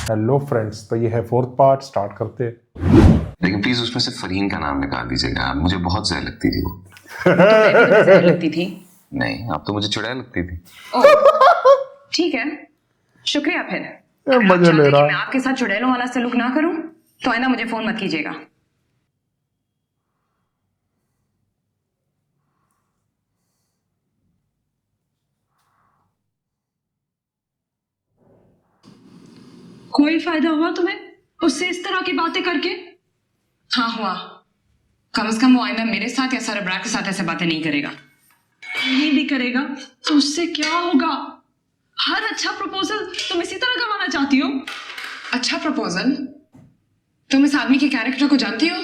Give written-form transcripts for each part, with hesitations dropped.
Hello friends, तो ये है फोर्थ पार्ट, स्टार्ट करते हैं। लेकिन प्लीज उसमें से फरहीन का नाम निकाल दीजिएगा, मुझे बहुत जहर लगती थी वो। तो मैं भी तुम्हें जहर लगती थी। नहीं, अब तो मुझे चुड़ैल लगती थी। ओह ठीक है, शुक्रिया। फिर अगर आप मजे चाहते ले हैं कि रहा मैं आपके साथ चुड़ैलों वाला सलूक ना करूं तो आइंदा मुझे फोन मत कीजिएगा। कोई फायदा हुआ तुम्हें उससे इस तरह की बातें करके? हाँ हुआ। कम से कम वो आइंदा मेरे साथ या सरब्रार के साथ ऐसे बातें नहीं करेगा। नहीं भी करेगा तो उससे क्या होगा? हर अच्छा प्रपोजल तुम इसी तरह गंवाना चाहती हो? अच्छा प्रपोजल? तुम इस आदमी के कैरेक्टर को जानती हो?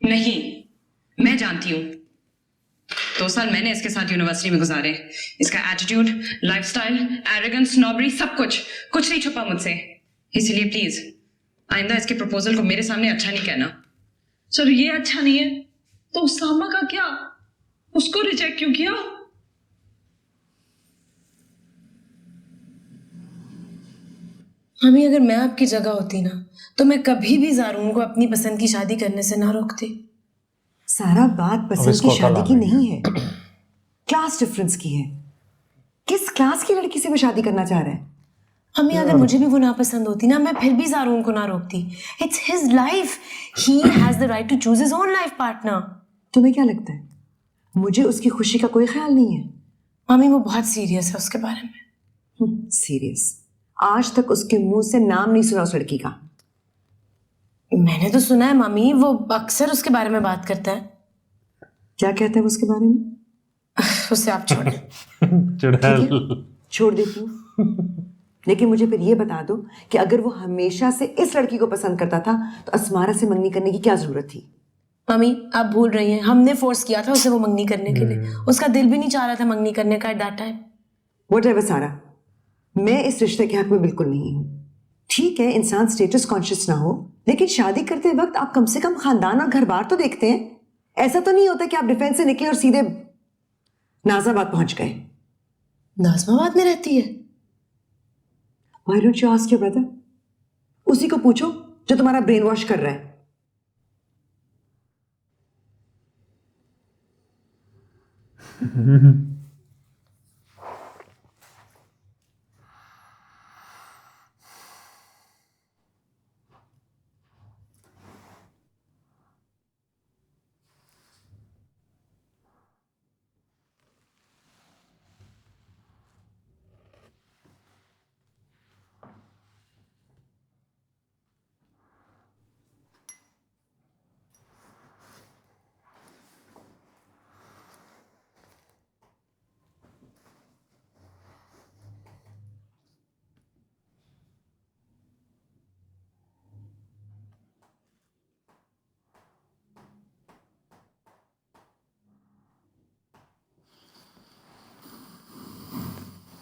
नहीं, मैं जानती हूँ। 2 साल मैंने इसके साथ यूनिवर्सिटी में गुजारे। इसका एटीट्यूड, लाइफस्टाइल, एरोगेंस, स्नॉबरी, सब कुछ नहीं छुपा मुझसे। इसलिए प्लीज आइंदा इसके प्रपोजल को मेरे सामने अच्छा नहीं कहना। चलो ये अच्छा नहीं है तो उसामा का क्या? उसको रिजेक्ट क्यों किया? मम्मी, अगर मैं आपकी जगह होती ना तो मैं कभी भी ज़ारून को अपनी पसंद की शादी करने से ना रोकती। सारा बात पसंद इसको की शादी अकल की आ गई नहीं है, क्लास डिफरेंस की है। किस क्लास की लड़की से वो शादी करना चाह रहा है? मम्मी, अगर मुझे भी वो नापसंद होती ना, मैं फिर भी ज़ारून को ना रोकती। It's his life, he has the right to choose his own life partner. तुम्हें क्या लगता है मुझे उसकी खुशी का कोई ख्याल नहीं है? मम्मी, वो बहुत सीरियस है उसके बारे में। सीरियस? आज तक उसके मुंह से नाम नहीं सुना उस लड़की का। मैंने तो सुना है मम्मी, वो अक्सर उसके बारे में बात करता है। क्या कहता है वो उसके बारे में? उससे आप छोड़ें। चुड़ैल। ठीक है, छोड़ देती हूँ। लेकिन मुझे फिर ये बता दो कि अगर वो हमेशा से इस लड़की को पसंद करता था तो असमारा से मंगनी करने की क्या जरूरत थी? मम्मी, आप भूल रही हैं, हमने फोर्स किया था उसे वो मंगनी करने के लिए। उसका दिल भी नहीं चाह रहा था मंगनी करने का एट दैट टाइम। व्हाटएवर सारा, मैं इस रिश्ते के हक में बिल्कुल नहीं हूँ। ठीक है, इंसान स्टेटस कॉन्शियस ना हो, लेकिन शादी करते वक्त आप कम से कम खानदान और घर बार तो देखते हैं। ऐसा तो नहीं होता कि आप डिफेंस से निकले और सीधे नाजाबाद पहुंच गए। नाज़माबाद में रहती है? Why don't you ask your brother? उसी को पूछो जो तुम्हारा ब्रेन वॉश कर रहा है।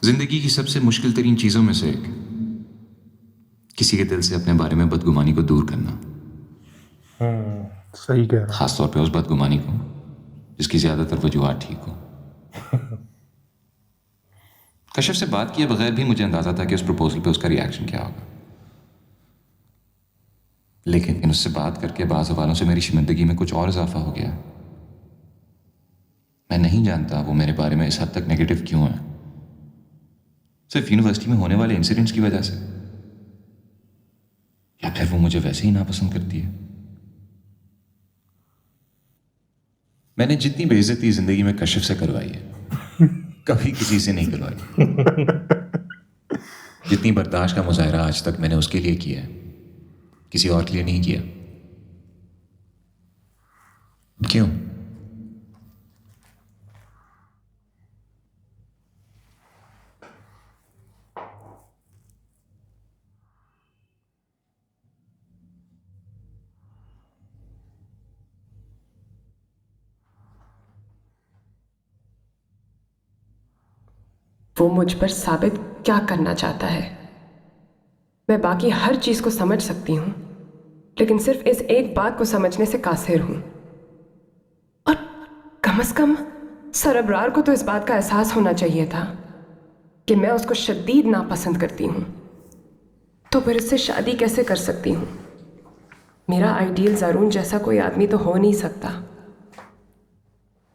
जिंदगी की सबसे मुश्किल तरीन चीजों में से एक, किसी के दिल से अपने बारे में बदगुमानी को दूर करना। सही कह रहा। खासतौर पे उस बदगुमानी को जिसकी ज्यादातर वजूहात ठीक हो। कश्यप से बात किए बगैर भी मुझे अंदाजा था कि उस प्रपोजल पे उसका रिएक्शन क्या होगा, लेकिन उससे बात करके बाज़ हवालों से मेरी जिंदगी में कुछ और इजाफा हो गया। मैं नहीं जानता वो मेरे बारे में इस हद तक नेगेटिव क्यों है। सिर्फ यूनिवर्सिटी में होने वाले इंसिडेंट्स की वजह से, या फिर वो मुझे वैसे ही नापसंद करती है। मैंने जितनी बेइज्जती जिंदगी में कश्यप से करवाई है कभी किसी से नहीं करवाई। जितनी बर्दाश्त का मुजाहरा आज तक मैंने उसके लिए किया है, किसी और के लिए नहीं किया। क्यों? वो मुझ पर साबित क्या करना चाहता है? मैं बाकी हर चीज को समझ सकती हूं, लेकिन सिर्फ इस एक बात को समझने से कासिर हूं। और कम से कम सरब्रार को तो इस बात का एहसास होना चाहिए था कि मैं उसको शदीद नापसंद करती हूं। तो फिर इससे शादी कैसे कर सकती हूँ? मेरा आइडियल ज़ारून जैसा कोई आदमी तो हो नहीं सकता,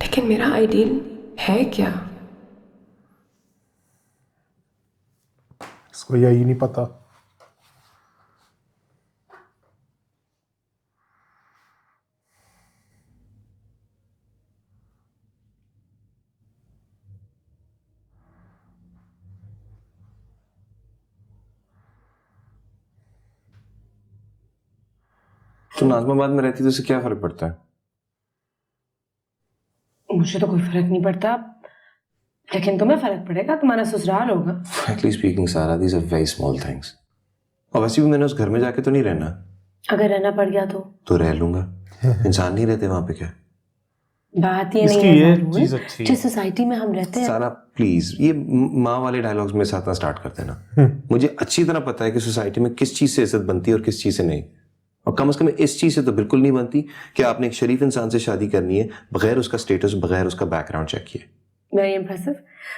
लेकिन मेरा आइडियल है क्या? इसको यही नहीं पता। तो नाजमाबाद में रहती तो इससे क्या फर्क पड़ता है? मुझे तो कोई फर्क नहीं पड़ता, लेकिन तुम्हें फर्क पड़ेगा, तुम्हारा ससुराल होगा। Frankly speaking, सारा these are very small things. और वैसे भी मैंने उस घर में जाके तो नहीं रहना। अगर रहना पड़ गया तो रह लूंगा। इंसान नहीं रहते वहां पे क्या? बात ये नहीं इसकी है ये ज़ारून, चीज अच्छी है। जिस सोसाइटी में हम रहते हैं। सारा प्लीज ये माँ वाले डायलॉग्स में साथ ना स्टार्ट कर देना। मुझे अच्छी तरह पता है कि सोसाइटी में किस चीज से इज्जत बनती है और किस चीज से नहीं, और कम से कम इस चीज से तो बिल्कुल नहीं बनती कि आपने एक शरीफ इंसान से शादी करनी है बगैर उसका स्टेटस, बगैर उसका बैकग्राउंड चेक किए। Very impressive.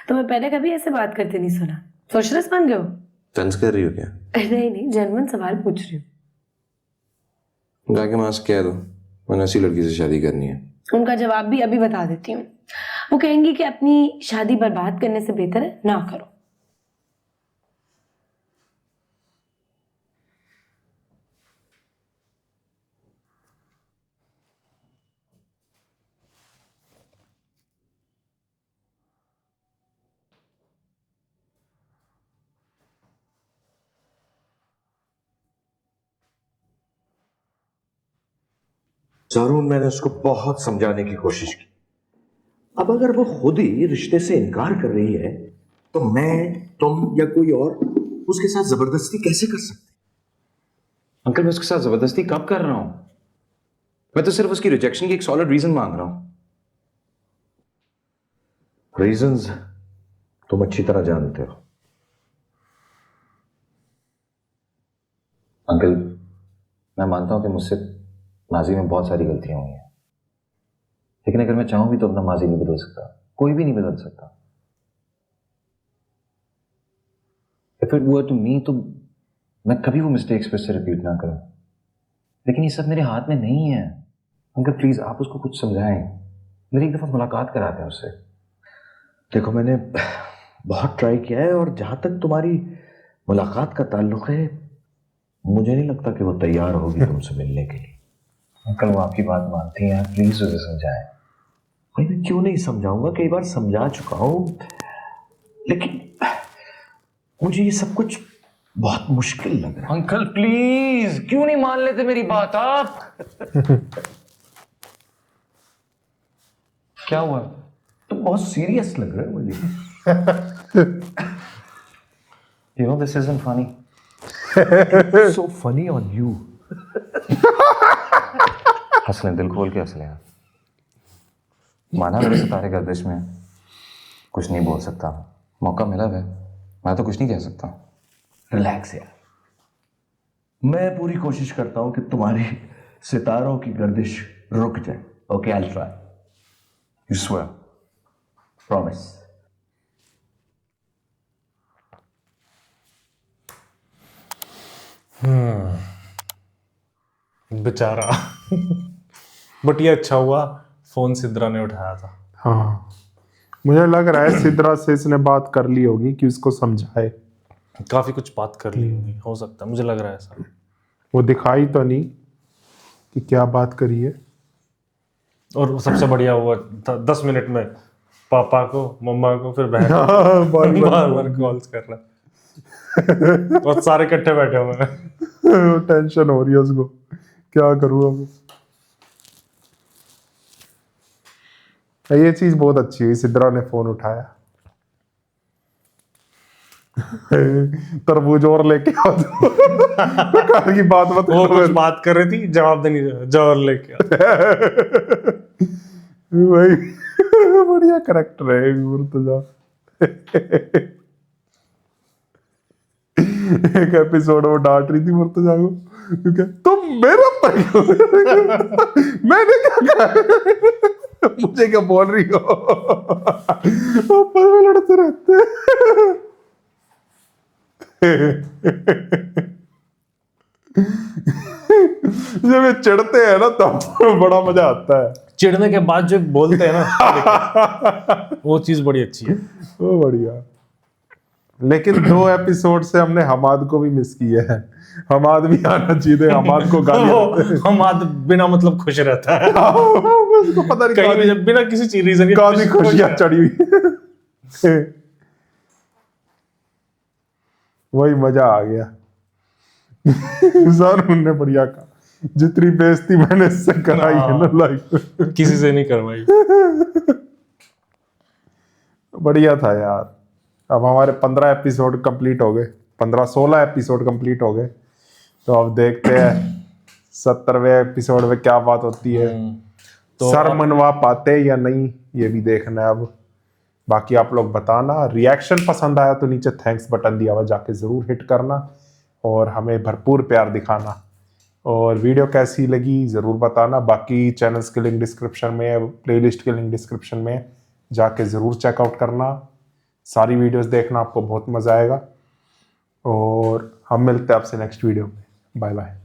तुम्हें पहले कभी ऐसे बात करते नहीं सुना। सोशलिस्ट बन गए हो? तंज कर रही हो क्या? नहीं, जेन्युइन सवाल पूछ रही हूँ। जाके माँ से कह दो मैंने ऐसी लड़की से शादी करनी है। उनका जवाब भी अभी बता देती हूँ। वो कहेंगी कि अपनी शादी बर्बाद करने से बेहतर है ना करो। ज़ारून, मैंने उसको बहुत समझाने की कोशिश की। अब अगर वो खुद ही रिश्ते से इनकार कर रही है तो मैं, तुम या कोई और उसके साथ जबरदस्ती कैसे कर सकते? अंकल मैं उसके साथ जबरदस्ती कब कर रहा हूं? मैं तो सिर्फ उसकी रिजेक्शन की एक सॉलिड रीजन मांग रहा हूं। रीजंस तुम अच्छी तरह जानते हो। अंकल मैं मानता हूं कि मुझसे माजी में बहुत सारी गलतियां हुई हैं, लेकिन अगर मैं चाहूं भी तो अपना माजी नहीं बदल सकता, कोई भी नहीं बदल सकता। If it were to me तो मैं कभी वो मिस्टेक्स फिर से रिपीट ना करूं, लेकिन ये सब मेरे हाथ में नहीं है। अंकल प्लीज आप उसको कुछ समझाएं, मेरी एक दफा मुलाकात कराते हैं उससे। देखो मैंने बहुत ट्राई किया है, और जहां तक तुम्हारी मुलाकात का ताल्लुक है मुझे नहीं लगता कि वो तैयार होगी तुमसे मिलने के लिए। अंकल वो आपकी बात मानती हैं, प्लीज उसे समझाएं। भाई मैं क्यों नहीं समझाऊंगा, कई बार समझा चुका हूं, लेकिन मुझे ये सब कुछ बहुत मुश्किल लग रहा है। अंकल प्लीज क्यों नहीं मान लेते मेरी बात आप? क्या हुआ? तुम बहुत सीरियस लग रहे हो मुझे। You know this isn't funny. So funny on you. हंस लें, दिल खोल के हंस लें। माना मेरे सितारे गर्दिश में कुछ नहीं बोल सकता, मौका मिला है, मैं तो कुछ नहीं कह सकता। रिलैक्स यार, मैं पूरी कोशिश करता हूं कि तुम्हारी सितारों की गर्दिश रुक जाए। Okay, I will try. You swear? Promise. बेचारा। बट ये अच्छा हुआ फोन सिद्रा ने उठाया था। हाँ, मुझे लग रहा है सिद्रा से इसने बात कर ली होगी कि उसको समझाए। काफी कुछ बात कर ली होगी, हो सकता है, मुझे लग रहा है ऐसा। वो दिखाई तो नहीं कि क्या बात करी है। और सबसे बढ़िया हुआ 10 मिनट में पापा को, मम्मा को, फिर बहन को बार कॉल्स कर रहा है। और सारे इकट्ठे बैठे हुए हैं। टेंशन हो रही है उसको, क्या करूँ अब। ये चीज बहुत अच्छी हुई, सिद्रा ने फोन उठाया। तरबूज और लेके आओ। बेकार की बात मत करो। वो कुछ बात कर रही थी, जवाब देनी, जवाब लेके आओ। भाई बढ़िया करेक्टर है मुर्तजा। एक एपिसोड वो डांट रही थी मुर्तजा को, क्योंकि तुम मेरे पर मैंने क्या कहा, मुझे क्या बोल रही हो। आपस में लड़ते रहते। जब ये चिढ़ते हैं ना तब बड़ा मजा आता है। चिढ़ने के बाद जो बोलते हैं ना वो चीज बड़ी अच्छी है। वो बढ़िया। लेकिन 2 एपिसोड से हमने हमाद को भी मिस किया है। हमाद भी आना चाहिए, हमाद को गाली हमाद बिना मतलब खुश रहता है। उसको पता नहीं कहीं भी जब बिना किसी चीज रीजन काफी खुशियां चढ़ी हुई। वही मजा आ गया। सर उनने बढ़िया कहा, जितनी बेइज्जती मैंने इससे कराई है ना लाइफ किसी से नहीं करवाई। बढ़िया था यार। अब हमारे 15 एपिसोड कंप्लीट हो गए, 15-16 एपिसोड कंप्लीट हो गए। तो अब देखते हैं 70वें एपिसोड में क्या बात होती है। तो सर मनवा पाते या नहीं ये भी देखना है अब। बाकी आप लोग बताना, रिएक्शन पसंद आया तो नीचे थैंक्स बटन दिया हुआ, जाके ज़रूर हिट करना और हमें भरपूर प्यार दिखाना। और वीडियो कैसी लगी ज़रूर बताना। बाकी चैनल्स के लिंक डिस्क्रिप्शन में, प्लेलिस्ट के लिंक डिस्क्रिप्शन में, जाके ज़रूर चेकआउट करना। सारी वीडियोस देखना, आपको बहुत मज़ा आएगा। और हम मिलते हैं आपसे नेक्स्ट वीडियो में। Bye bye.